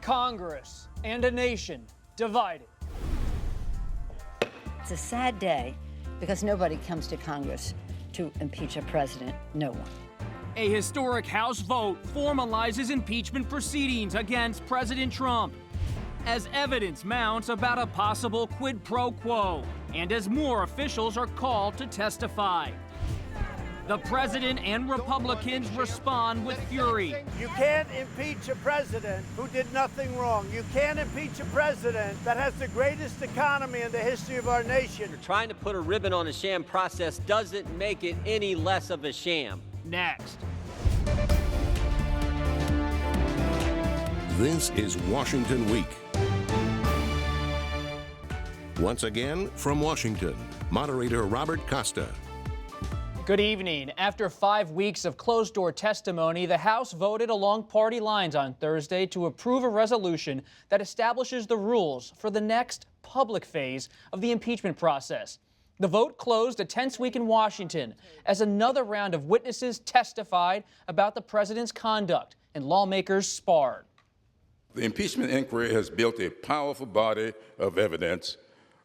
Congress and a nation divided. It's a sad day because nobody comes to Congress to impeach a president. No one. A historic House vote formalizes impeachment proceedings against President Trump as evidence mounts about a possible quid pro quo and as more officials are called to testify. The president and Republicans respond with fury. You can't impeach a president who did nothing wrong. You can't impeach a president that has the greatest economy in the history of our nation. Trying to put a ribbon on a sham process doesn't make it any less of a sham. Next. This is Washington Week. Once again, from Washington, moderator Robert Costa. Good evening. After 5 weeks of closed-door testimony, the House voted along party lines on Thursday to approve a resolution that establishes the rules for the next public phase of the impeachment process. The vote closed a tense week in Washington as another round of witnesses testified about the president's conduct and lawmakers sparred. The impeachment inquiry has built a powerful body of evidence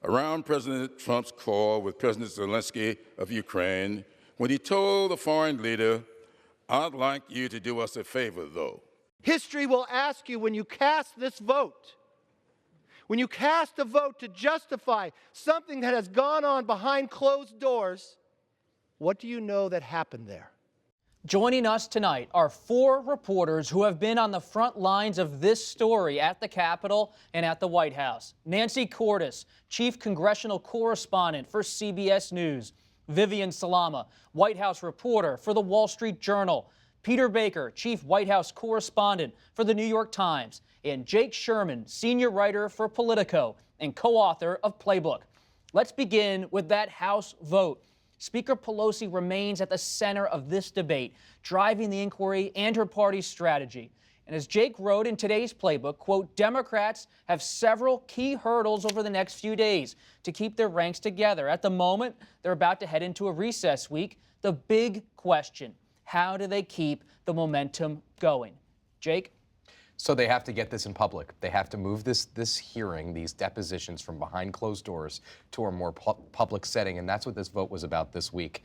around President Trump's call with President Zelensky of Ukraine when he told the foreign leader, "I'd like you to do us a favor, though." History will ask you when you cast this vote, when you cast a vote to justify something that has gone on behind closed doors, what do you know that happened there? Joining us tonight are 4 reporters who have been on the front lines of this story at the Capitol and at the White House. Nancy Cordes, Chief Congressional Correspondent for CBS News. Vivian Salama, White House reporter for The Wall Street Journal. Peter Baker, Chief White House Correspondent for The New York Times. And Jake Sherman, Senior Writer for Politico and co-author of Playbook. Let's begin with that House vote. Speaker Pelosi remains at the center of this debate, driving the inquiry and her party's strategy. And as Jake wrote in today's Playbook, quote, Democrats have several key hurdles over the next few days to keep their ranks together. At the moment, they're about to head into a recess week. The big question, how do they keep the momentum going? Jake? So they have to get this in public. They have to move this hearing, these depositions from behind closed doors to a more public setting, and that's what this vote was about this week.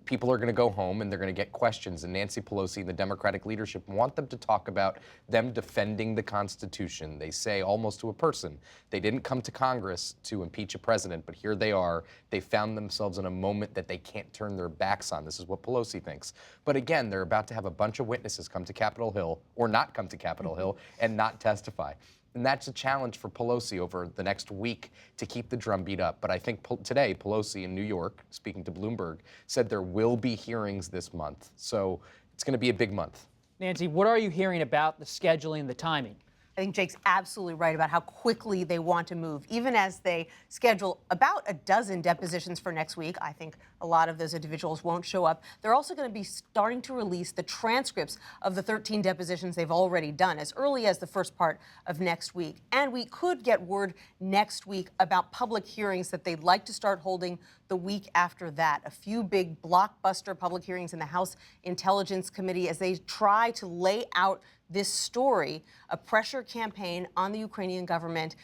People are going to go home and they're going to get questions, and Nancy Pelosi and the Democratic leadership want them to talk about them defending the Constitution. They say almost to a person, they didn't come to Congress to impeach a president, but here they are. They found themselves in a moment that they can't turn their backs on. This is what Pelosi thinks. But again, they're about to have a bunch of witnesses come to Capitol Hill, or not come to Capitol Hill, and not testify. And that's a challenge for Pelosi over the next week to keep the drumbeat up. But I think today, Pelosi in New York, speaking to Bloomberg, said there will be hearings this month. So it's going to be a big month. Nancy, what are you hearing about the scheduling and the timing? I think Jake's absolutely right about how quickly they want to move, even as they schedule about a dozen depositions for next week. I think a lot of those individuals won't show up. They're also going to be starting to release the transcripts of the 13 depositions they've already done as early as the first part of next week. And we could get word next week about public hearings that they'd like to start holding the week after that. A few big blockbuster public hearings in the House Intelligence Committee as they try to lay out this story, a pressure campaign on the Ukrainian government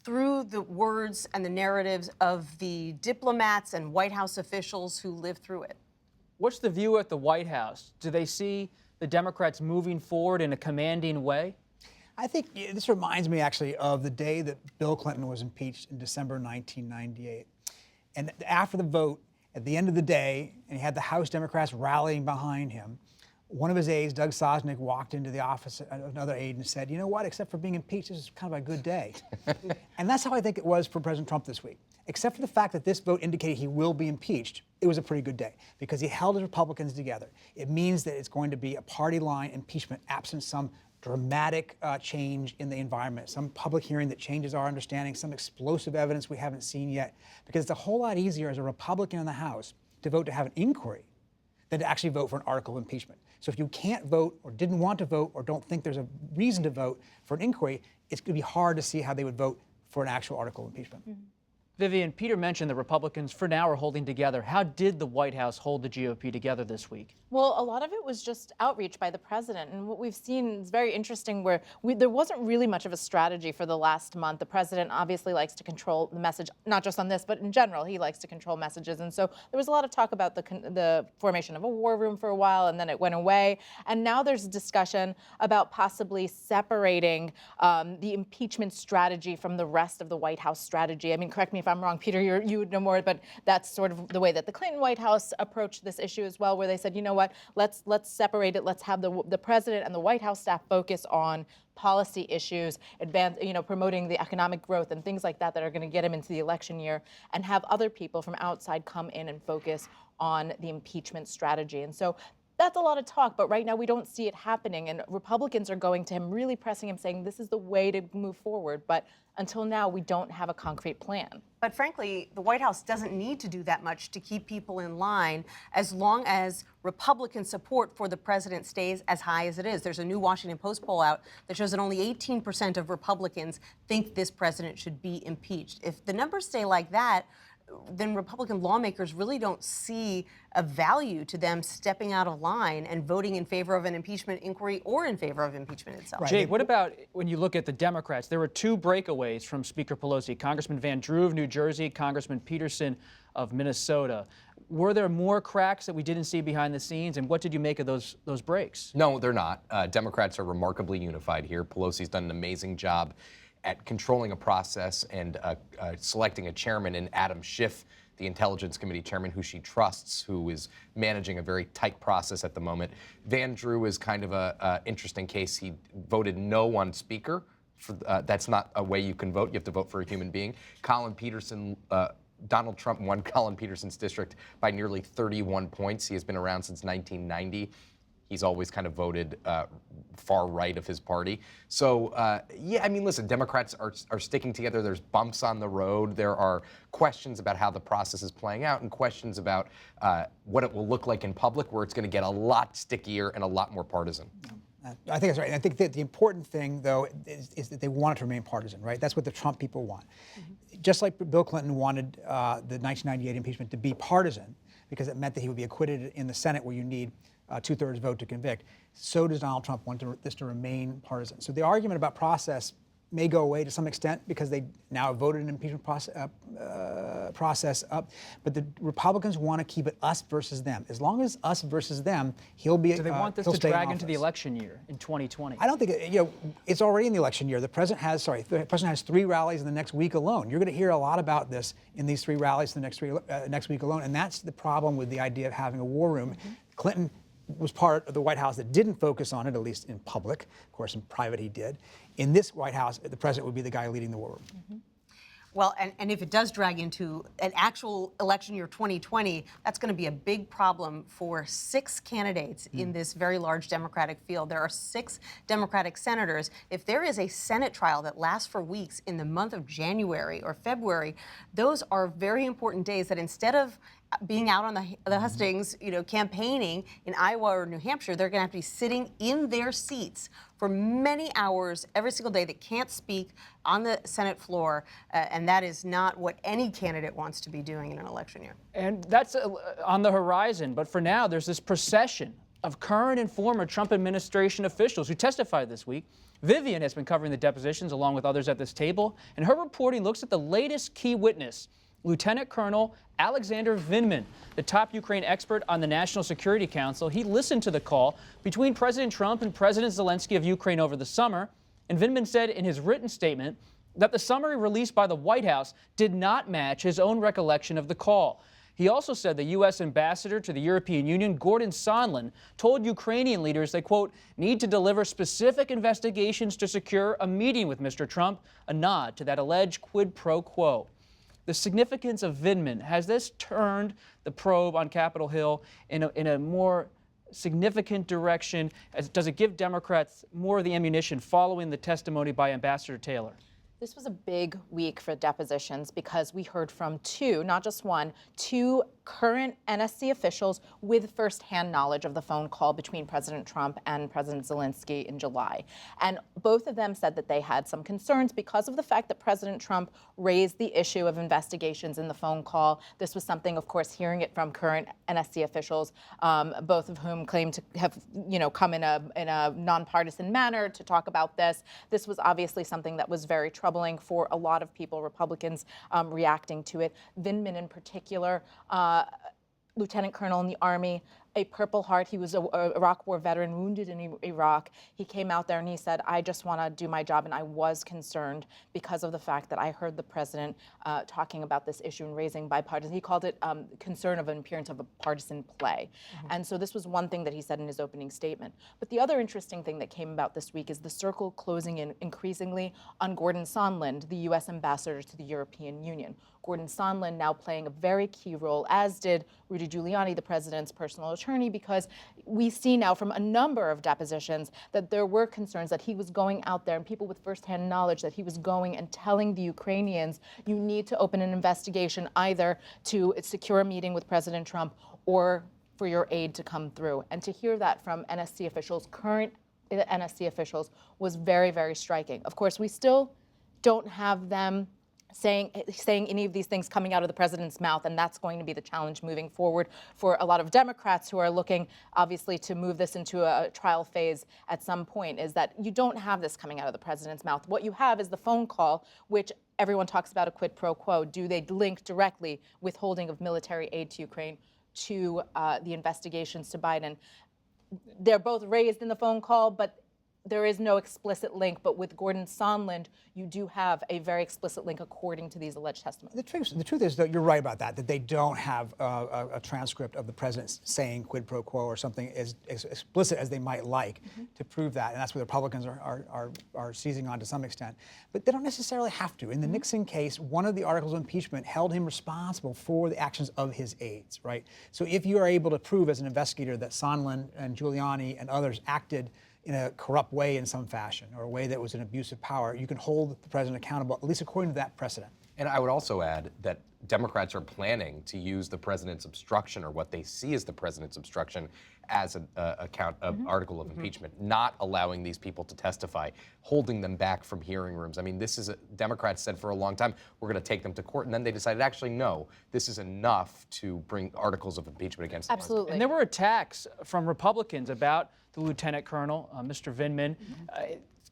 through the words and the narratives of the diplomats and White House officials who lived through it. What's the view at the White House? Do they see the Democrats moving forward in a commanding way? I think this reminds me actually of the day that Bill Clinton was impeached in December 1998. And after the vote, at the end of the day, and he had the House Democrats rallying behind him, one of his aides, Doug Sosnick, walked into the office of another aide and said, you know what, except for being impeached, this is kind of a good day. And that's how I think it was for President Trump this week. Except for the fact that this vote indicated he will be impeached, it was a pretty good day because he held his Republicans together. It means that it's going to be a party line impeachment absent some dramatic change in the environment, some public hearing that changes our understanding, some explosive evidence we haven't seen yet. Because it's a whole lot easier as a Republican in the House to vote to have an inquiry than to actually vote for an article of impeachment. So if you can't vote or didn't want to vote or don't think there's a reason to vote for an inquiry, it's going to be hard to see how they would vote for an actual article of impeachment. Vivian, Peter mentioned the Republicans for now are holding together. How did the White House hold the GOP together this week? Well, a lot of it was just outreach by the president. And what we've seen is very interesting where there wasn't really much of a strategy for the last month. The president obviously likes to control the message, not just on this, but in general, he likes to control messages. And so there was a lot of talk about the formation of a war room for a while, and then it went away. And now there's discussion about possibly separating the impeachment strategy from the rest of the White House strategy. I mean, correct me if I'm wrong, Peter, you would know more, but that's sort of the way that the Clinton White House approached this issue as well, where they said, you know what, let's separate it. Let's have the president and the White House staff focus on policy issues, promoting the economic growth and things like that that are going to get him into the election year, and have other people from outside come in and focus on the impeachment strategy. And so that's a lot of talk, but right now we don't see it happening. And Republicans are going to him, really pressing him, saying this is the way to move forward. But until now, we don't have a concrete plan. But frankly, the White House doesn't need to do that much to keep people in line as long as Republican support for the president stays as high as it is. There's a new Washington Post poll out that shows that only 18% of Republicans think this president should be impeached. If the numbers stay like that, then Republican lawmakers really don't see a value to them stepping out of line and voting in favor of an impeachment inquiry or in favor of impeachment itself. Right. Jake, what about when you look at the Democrats? There were two breakaways from Speaker Pelosi, Congressman Van Drew of New Jersey, Congressman Peterson of Minnesota. Were there more cracks that we didn't see behind the scenes, and what did you make of those breaks? No, they're not. Democrats are remarkably unified here. Pelosi's done an amazing job at controlling a process and selecting a chairman in Adam Schiff, the Intelligence Committee chairman, who she trusts, who is managing a very tight process at the moment. Van Drew is kind of a interesting case. He voted no on Speaker. That's not a way you can vote. You have to vote for a human being. Colin Peterson, Donald Trump won Colin Peterson's district by nearly 31 points. He has been around since 1990. He's always kind of voted far right of his party. So, yeah, I mean, listen, Democrats are sticking together. There's bumps on the road. There are questions about how the process is playing out and questions about what it will look like in public, where it's going to get a lot stickier and a lot more partisan. I think that's right. I think that the important thing, though, is that they want it to remain partisan, right? That's what the Trump people want. Mm-hmm. Just like Bill Clinton wanted the 1998 impeachment to be partisan, because it meant that he would be acquitted in the Senate, where you need a two-thirds vote to convict. So does Donald Trump want this to remain partisan. So the argument about process may go away to some extent because they now have voted an impeachment process up. But the Republicans want to keep it us versus them. As long as us versus them, he'll be. Do they want this to drag into the election year in 2020? I don't think it's already in the election year. The president has 3 rallies in the next week alone. You're going to hear a lot about this in these 3 rallies the next week alone, and that's the problem with the idea of having a war room. Mm-hmm. Clinton was part of the White House that didn't focus on it, at least in public. Of course, in private he did. In this White House, the president would be the guy leading the war room. Mm-hmm. Well, and if it does drag into an actual election year 2020, that's going to be a big problem for 6 candidates in this very large Democratic field. There are 6 Democratic senators. If there is a Senate trial that lasts for weeks in the month of January or February, those are very important days that instead of being out on the hustings, campaigning in Iowa or New Hampshire, they're going to have to be sitting in their seats for many hours every single day. They can't speak on the Senate floor, and that is not what any candidate wants to be doing in an election year. And that's on the horizon. But for now, there's this procession of current and former Trump administration officials who testified this week. Vivian has been covering the depositions along with others at this table, and her reporting looks at the latest key witness, Lieutenant Colonel Alexander Vindman, the top Ukraine expert on the National Security Council. He listened to the call between President Trump and President Zelensky of Ukraine over the summer, and Vindman said in his written statement that the summary released by the White House did not match his own recollection of the call. He also said the U.S. ambassador to the European Union, Gordon Sondland, told Ukrainian leaders they, quote, need to deliver specific investigations to secure a meeting with Mr. Trump, a nod to that alleged quid pro quo. The significance of Vindman, has this turned the probe on Capitol Hill in a more significant direction? Does it give Democrats more of the ammunition following the testimony by Ambassador Taylor? This was a big week for depositions because we heard from 2, not just 1, 2 current NSC officials with firsthand knowledge of the phone call between President Trump and President Zelensky in July. And both of them said that they had some concerns because of the fact that President Trump raised the issue of investigations in the phone call. This was something, of course, hearing it from current NSC officials, both of whom claim to have, come in a nonpartisan manner to talk about this. This was obviously something that was very troubling for a lot of people, Republicans reacting to it. Vindman in particular, lieutenant colonel in the Army, a Purple Heart. He was a Iraq War veteran, wounded in Iraq. He came out there and he said, I just want to do my job. And I was concerned because of the fact that I heard the president talking about this issue and raising bipartisan. He called it concern of an appearance of a partisan play. And so this was one thing that he said in his opening statement. But the other interesting thing that came about this week is the circle closing in increasingly on Gordon Sondland, the U.S. ambassador to the European Union. Gordon Sondland now playing a very key role, as did Rudy Giuliani, the president's personal attorney, because we see now from a number of depositions that there were concerns that he was going out there and people with firsthand knowledge that he was going and telling the Ukrainians, you need to open an investigation either to secure a meeting with President Trump or for your aid to come through. And to hear that from NSC officials, current NSC officials, was very, very striking. Of course, we still don't have them saying any of these things coming out of the president's mouth, and that's going to be the challenge moving forward for a lot of Democrats who are looking, obviously, to move this into a trial phase at some point, is that you don't have this coming out of the president's mouth. What you have is the phone call, which everyone talks about a quid pro quo. Do they link directly withholding of military aid to Ukraine to the investigations to Biden? They're both raised in the phone call, but there is no explicit link, but with Gordon Sondland, you do have a very explicit link according to these alleged testimonies. The truth is that you're right about that they don't have a transcript of the president saying quid pro quo or something as explicit as they might like to prove that, and that's what the Republicans are seizing on to some extent. But they don't necessarily have to. In the Nixon case, one of the articles of impeachment held him responsible for the actions of his aides, right? So if you are able to prove as an investigator that Sondland and Giuliani and others acted in a corrupt way in some fashion, or a way that was an abuse of power, you can hold the president accountable, at least according to that precedent. And I would also add that Democrats are planning to use the president's obstruction, or what they see as the president's obstruction, as an article of impeachment, not allowing these people to testify, holding them back from hearing rooms. I mean, Democrats said for a long time, we're going to take them to court, and then they decided, actually, no, this is enough to bring articles of impeachment against them. Absolutely. And there were attacks from Republicans about the lieutenant colonel, Mr. Vindman,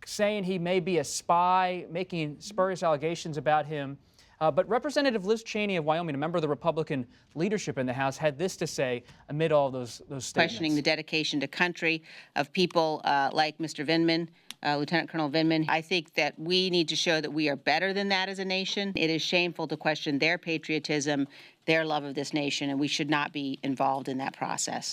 saying he may be a spy, making spurious allegations about him. But Representative Liz Cheney of Wyoming, a member of the Republican leadership in the House, had this to say amid all those statements. Questioning the dedication to country of people like Mr. Vindman, Lieutenant Colonel Vindman. I think that we need to show that we are better than that as a nation. It is shameful to question their patriotism, their love of this nation, and we should not be involved in that process.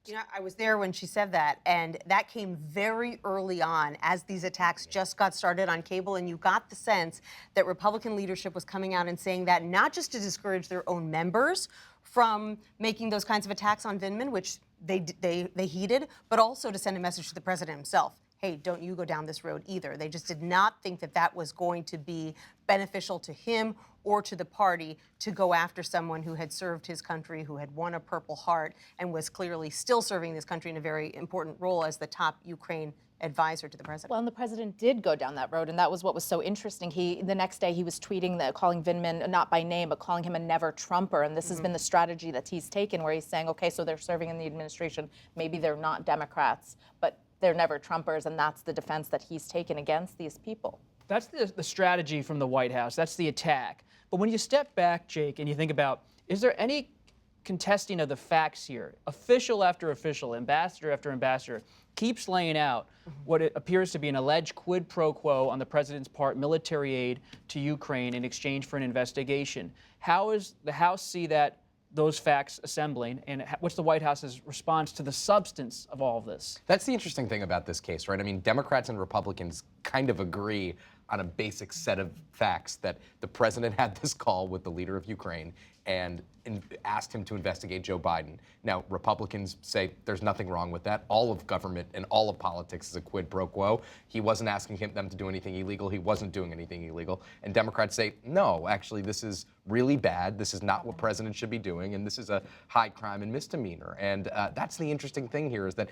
You know, I was there when she said that, and that came very early on as these attacks just got started on cable, and you got the sense that Republican leadership was coming out and saying that not just to discourage their own members from making those kinds of attacks on Vindman, which they heeded, but also to send a message to the president himself. Hey, don't you go down this road either. They just did not think that that was going to be beneficial to him or to the party to go after someone who had served his country, who had won a Purple Heart, and was clearly still serving this country in a very important role as the top Ukraine advisor to the president. Well, and the president did go down that road, and that was what was so interesting. The next day he was tweeting calling Vindman, not by name, but calling him a never Trumper, and this has been the strategy that he's taken, where he's saying, okay, so they're serving in the administration, maybe they're not Democrats, but they're never Trumpers, and that's the defense that he's taken against these people. That's the strategy from the White House. That's the attack. But when you step back, Jake, and you think about, is there any contesting of the facts here? Official after official, ambassador after ambassador, keeps laying out what it appears to be an alleged quid pro quo on the president's part, military aid to Ukraine in exchange for an investigation. How does the House see those facts assembling, and what's the White House's response to the substance of all of this? That's the interesting thing about this case, right? I mean, Democrats and Republicans kind of agree on a basic set of facts that the president had this call with the leader of Ukraine and asked him to investigate Joe Biden. Now, Republicans say there's nothing wrong with that. All of government and all of politics is a quid pro quo. He wasn't asking them to do anything illegal. He wasn't doing anything illegal. And Democrats say, no, actually, this is really bad. This is not what presidents should be doing. And this is a high crime and misdemeanor. And that's the interesting thing here is that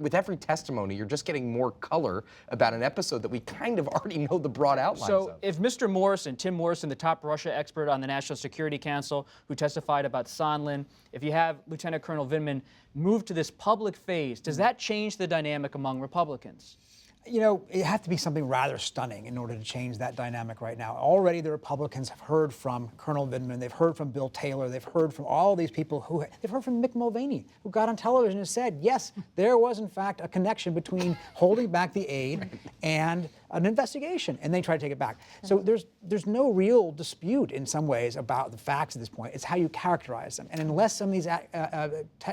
with every testimony, you're just getting more color about an episode that we kind of already know the broad outlines of. So if Mr. Morrison, Tim Morrison, the top Russia expert on the National Security Council who testified about Sondland, if you have Lieutenant Colonel Vindman move to this public phase, does that change the dynamic among Republicans? You know, it has to be something rather stunning in order to change that dynamic right now. Already the Republicans have heard from Colonel Vindman, they've heard from Bill Taylor, they've heard from all these people they've heard from Mick Mulvaney, who got on television and said, yes, there was in fact a connection between holding back the aid and an investigation, and they try to take it back. So there's no real dispute in some ways about the facts at this point. It's how you characterize them. And unless some of these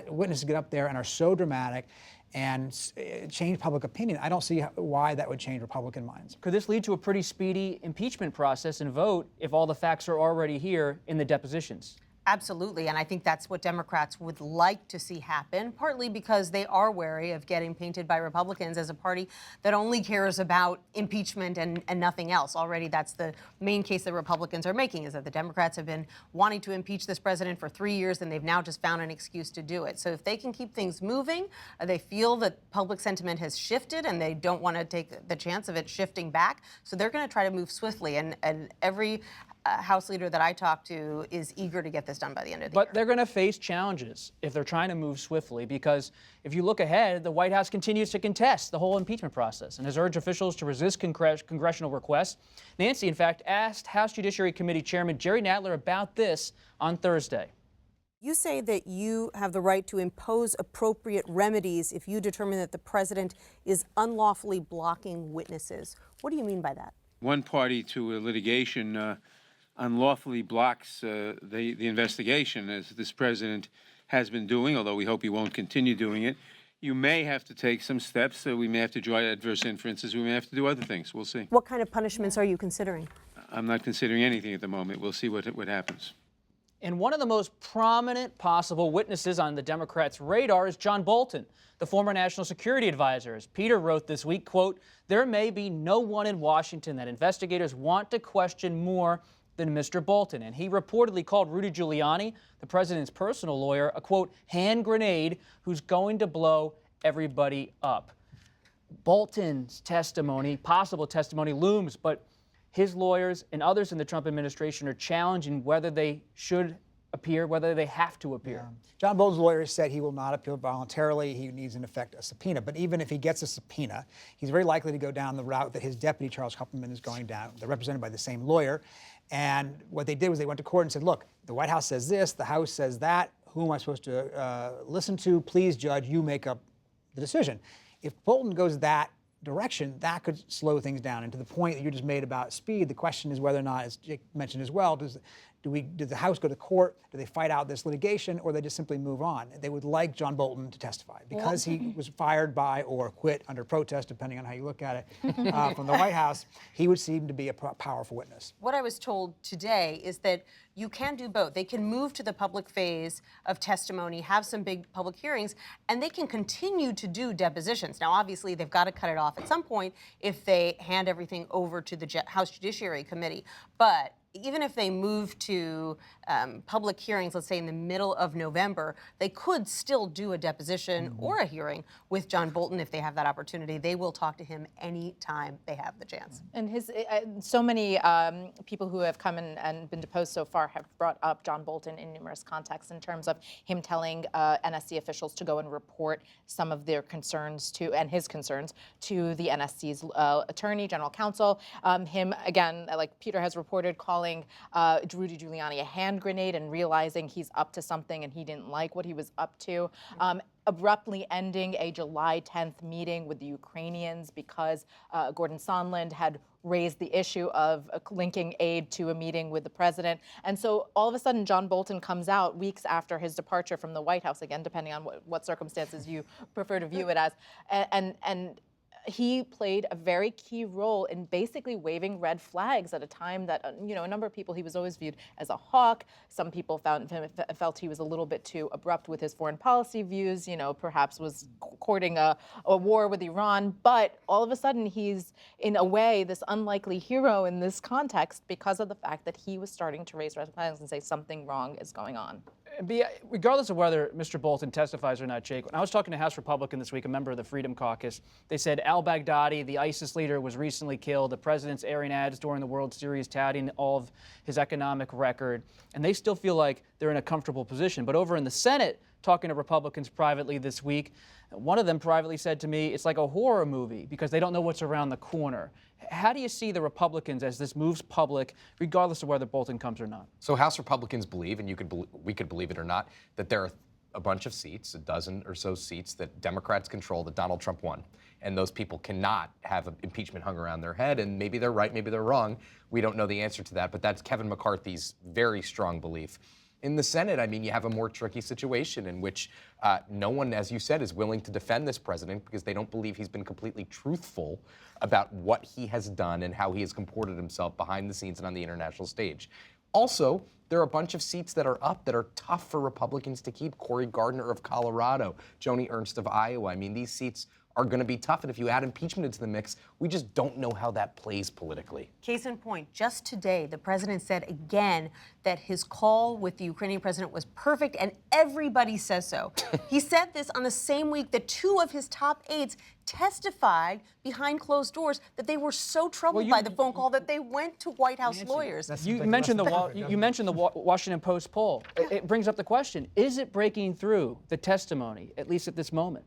witnesses get up there and are so dramatic and change public opinion, I don't see why that would change Republican minds. Could this lead to a pretty speedy impeachment process and vote if all the facts are already here in the depositions? Absolutely, and I think that's what Democrats would like to see happen, partly because they are wary of getting painted by Republicans as a party that only cares about impeachment and nothing else. Already that's the main case that Republicans are making, is that the Democrats have been wanting to impeach this president for 3 years, and they've now just found an excuse to do it. So if they can keep things moving, they feel that public sentiment has shifted, and they don't want to take the chance of it shifting back. So they're going to try to move swiftly, and every House leader that I talk to is eager to get this done by the end of the year. But they're going to face challenges if they're trying to move swiftly, because if you look ahead, the White House continues to contest the whole impeachment process and has urged officials to resist congressional requests. Nancy, in fact, asked House Judiciary Committee Chairman Jerry Nadler about this on Thursday. You say that you have the right to impose appropriate remedies if you determine that the president is unlawfully blocking witnesses. What do you mean by that? One party to a litigation unlawfully blocks the investigation, as this president has been doing, although we hope he won't continue doing it. You may have to take some steps. We may have to draw adverse inferences. We may have to do other things. We'll see. What kind of punishments are you considering? I'm not considering anything at the moment. We'll see what happens. And one of the most prominent possible witnesses on the Democrats' radar is John Bolton, the former national security advisor. As Peter wrote this week, quote, "There may be no one in Washington that investigators want to question more than Mr. Bolton." And he reportedly called Rudy Giuliani, the president's personal lawyer, a, quote, hand grenade who's going to blow everybody up. Bolton's testimony, possible testimony, looms, but his lawyers and others in the Trump administration are challenging whether they should appear, whether they have to appear. Yeah. John Bolton's lawyer said he will not appeal voluntarily. He needs, in effect, a subpoena. But even if he gets a subpoena, he's very likely to go down the route that his deputy, Charles Kupperman, is going down. They're represented by the same lawyer. And what they did was they went to court and said, look, the White House says this, the House says that. Who am I supposed to listen to? Please, Judge, you make up the decision. If Bolton goes that direction, that could slow things down. And to the point that you just made about speed, the question is whether or not, as Jake mentioned as well, does the House go to court? Do they fight out this litigation, or they just simply move on? They would like John Bolton to testify because he was fired by or quit under protest, depending on how you look at it, from the White House. He would seem to be a powerful witness. What I was told today is that you can do both. They can move to the public phase of testimony, have some big public hearings, and they can continue to do depositions. Now, obviously, they've got to cut it off at some point if they hand everything over to the House Judiciary Committee. But even if they move to public hearings, let's say in the middle of November, they could still do a deposition or a hearing with John Bolton if they have that opportunity. They will talk to him anytime they have the chance. And so many people who have come and been deposed so far have brought up John Bolton in numerous contexts in terms of him telling NSC officials to go and report some of their concerns and his concerns to the NSC's attorney, general counsel. Him, again, like Peter has reported, calling Rudy Giuliani a hand grenade and realizing he's up to something and he didn't like what he was up to. Abruptly ending a July 10th meeting with the Ukrainians because Gordon Sondland had raised the issue of linking aid to a meeting with the president. And so all of a sudden, John Bolton comes out weeks after his departure from the White House, again, depending on what circumstances you prefer to view it as, and he played a very key role in basically waving red flags at a time that, a number of people, he was always viewed as a hawk. Some people felt he was a little bit too abrupt with his foreign policy views, perhaps was courting a war with Iran. But all of a sudden, he's, in a way, this unlikely hero in this context because of the fact that he was starting to raise red flags and say something wrong is going on. Regardless of whether Mr. Bolton testifies or not, Jake, when I was talking to House Republican this week, a member of the Freedom Caucus, they said al-Baghdadi, the ISIS leader, was recently killed. The president's airing ads during the World Series touting all of his economic record, and they still feel like they're in a comfortable position. But over in the Senate, talking to Republicans privately this week, one of them privately said to me, it's like a horror movie because they don't know what's around the corner. How do you see the Republicans as this moves public, regardless of whether Bolton comes or not? So House Republicans believe, and we could believe it or not, that there are a bunch of seats, a dozen or so seats that Democrats control that Donald Trump won. And those people cannot have impeachment hung around their head. And maybe they're right, maybe they're wrong. We don't know the answer to that, but that's Kevin McCarthy's very strong belief. In the Senate, you have a more tricky situation in which no one, as you said, is willing to defend this president because they don't believe he's been completely truthful about what he has done and how he has comported himself behind the scenes and on the international stage. Also, there are a bunch of seats that are up that are tough for Republicans to keep. Cory Gardner of Colorado, Joni Ernst of Iowa. These seats are going to be tough. And if you add impeachment into the mix, we just don't know how that plays politically. Case in point, just today, the president said again that his call with the Ukrainian president was perfect, and everybody says so. He said this on the same week that two of his top aides testified behind closed doors that they were so troubled by the phone call that they went to White House lawyers. You mentioned the Washington Post poll. It brings up the question, is it breaking through the testimony, at least at this moment?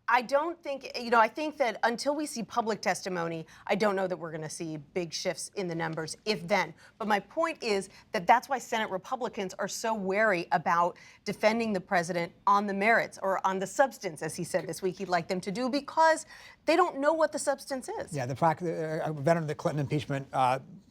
I don't think, I think that until we see public testimony, I don't know that we're going to see big shifts in the numbers, if then. But my point is that that's why Senate Republicans are so wary about defending the president on the merits or on the substance, as he said this week he'd like them to do, because they don't know what the substance is. Yeah, the fact a veteran of the Clinton impeachment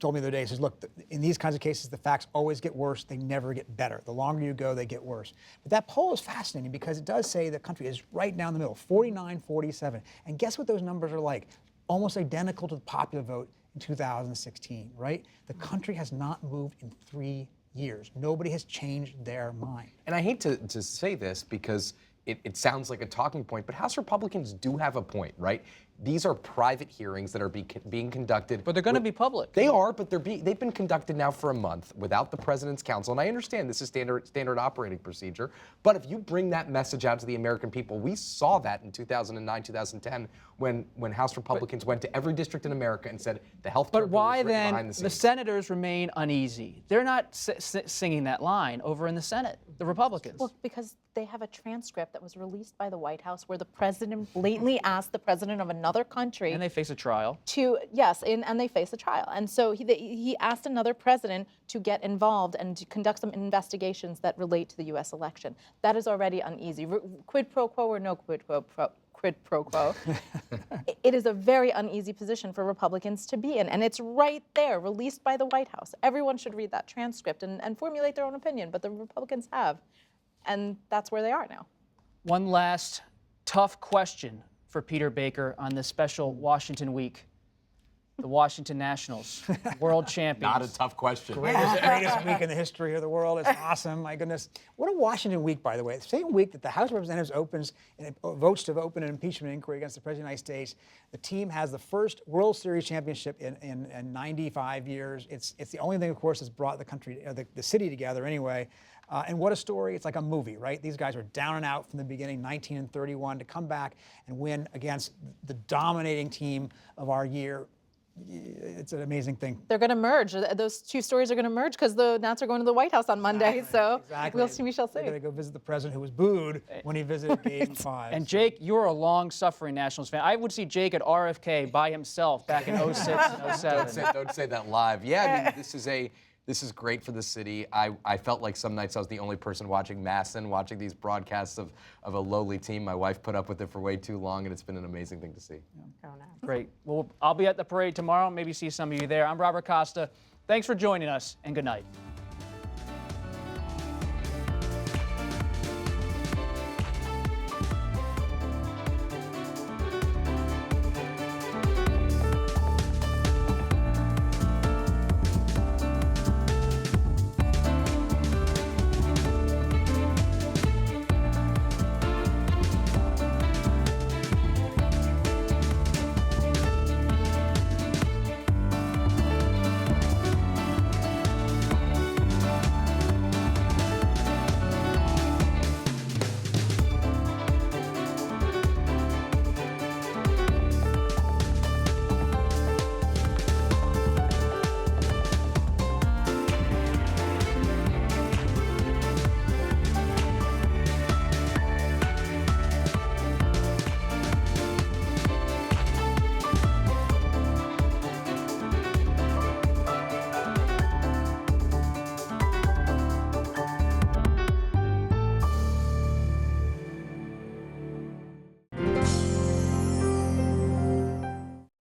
told me the other day, he says, look, in these kinds of cases, the facts always get worse. They never get better. The longer you go, they get worse. But that poll is fascinating because it does say the country is right down the middle, 49-47. And guess what those numbers are like? Almost identical to the popular vote in 2016, right? The country has not moved in 3 years. Nobody has changed their mind. And I hate to say this because it sounds like a talking point, but House Republicans do have a point, right? These are private hearings that are being conducted. But they're going to be public. They are, but they've been conducted now for a month without the president's counsel. And I understand this is standard operating procedure. But if you bring that message out to the American people, we saw that in 2009, 2010, when House Republicans went to every district in America and said the health care bill was written behind the scenes. But why then the senators remain uneasy? They're not singing that line over in the Senate, the Republicans. Well, because they have a transcript that was released by the White House where the president blatantly asked the president of another country. And they face a trial. And they face a trial. And so he asked another president to get involved and to conduct some investigations that relate to the U.S. election. That is already uneasy. Quid pro quo or no quid pro quo. It is a very uneasy position for Republicans to be in. And it's right there, released by the White House. Everyone should read that transcript and formulate their own opinion, but the Republicans have. And that's where they are now. One last tough question for Peter Baker on this special Washington week. The Washington Nationals, world champions. Not a tough question. Greatest week in the history of the world. It's awesome. My goodness. What a Washington week, by the way. The same week that the House of Representatives opens and votes to open an impeachment inquiry against the President of the United States, the team has the first World Series championship in 95 years. It's the only thing, of course, that's brought the country, the city together anyway. And what a story. It's like a movie, right? These guys were down and out from the beginning, 19-31, to come back and win against the dominating team of our year. It's an amazing thing. They're going to merge. Those two stories are going to merge because the Nats are going to the White House on Monday. Exactly. We shall see. They're going to go visit the president who was booed when he visited Game 5. And Jake, you're a long-suffering Nationals fan. I would see Jake at RFK by himself back in 06 and 07. Don't say that live. Yeah, this is great for the city. I felt like some nights I was the only person watching Masson, watching these broadcasts of a lowly team. My wife put up with it for way too long, and it's been an amazing thing to see. Oh, no. Great. Well, I'll be at the parade tomorrow. Maybe see some of you there. I'm Robert Costa. Thanks for joining us, and good night.